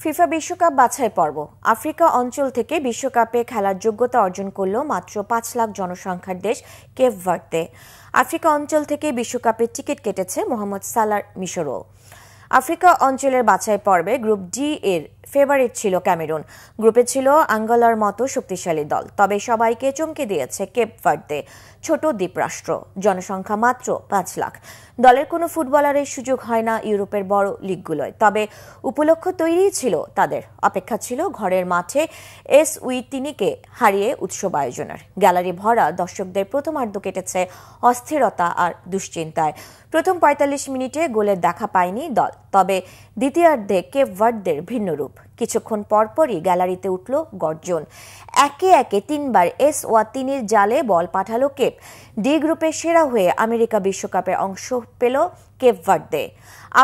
FIFA বিশ্বকাপ বাছাই পর্ব। আফ্রিকা অঞ্চল থেকে বিশ্বকাপে খেলার যোগ্যতা অর্জন করল মাত্র ৫ লাখ জনসংখ্যার দেশ কেপ ভার্দে। আফ্রিকা অঞ্চল থেকে বিশ্বকাপের টিকিট কেটেছে মোহাম্মদ সালার মিশরও। আফ্রিকা অঞ্চলের বাছাই পর্বে গ্রুপ ডি এর ফেভারিট ছিল ক্যামেরুন। গ্রুপে ছিল আঙ্গোলার মতো শক্তিশালী দল, তবে সবাইকে চমকে দিয়েছে কেপ ভার্দে, ছোট দ্বীপরাষ্ট্র, জনসংখ্যা মাত্র ৫ লাখ। দলের কোনো ফুটবলারের সুযোগ হয় না ইউরোপের বড় লিগগুলোয়, তবে উপলক্ষ তৈরিই ছিল তাদের। অপেক্ষা ছিল ঘরের মাঠে এসউইতিনিকে হারিয়ে উৎসব আয়োজনের। গ্যালারি ভরা দর্শকদের প্রথমার্ধ কেটেছে অস্থিরতা আর দুশ্চিন্তায়। প্রথম ৪৫ মিনিটে গোলের দেখা পায়নি দল, তবে দ্বিতীয়ার্ধে কেপ ভার্দের ভিন্ন রূপ। কিছুক্ষণ পরপরই গ্যালারিতে উঠল গর্জন। একে একে ৩বার এসওয়াতিনির জালে বল পাঠালো কেপ। ডি গ্রুপে সেরা হয়ে আমেরিকা বিশ্বকাপে অংশ পেল কেপ ভার্দে।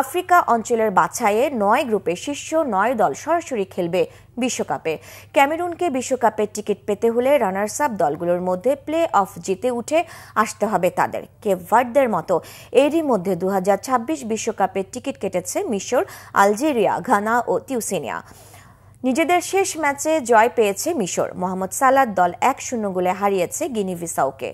আফ্রিকা অঞ্চলের বাছাইয়ে ৯ গ্রুপে শীর্ষ ৯ দল সরাসরি খেলবে বিশ্বকাপে। ক্যামেরুনকে বিশ্বকাপের টিকিট পেতে হলে রানার্স আপ দলগুলোর মধ্যে প্লে অফ জিতে উঠে আসতে হবে তাদের। কেপ ভার্দের মতো এরই মধ্যে ২০২৬ বিশ্বকাপের টিকিট কেটেছে মিশর, আলজেরিয়া, ঘানা ও তিউনিসিয়া। নিজেদের শেষ ম্যাচে জয় পেয়েছে মিশর। মোহাম্মদ সালার দল ১-০ গোলে হারিয়েছে গিনি বিসাউকে।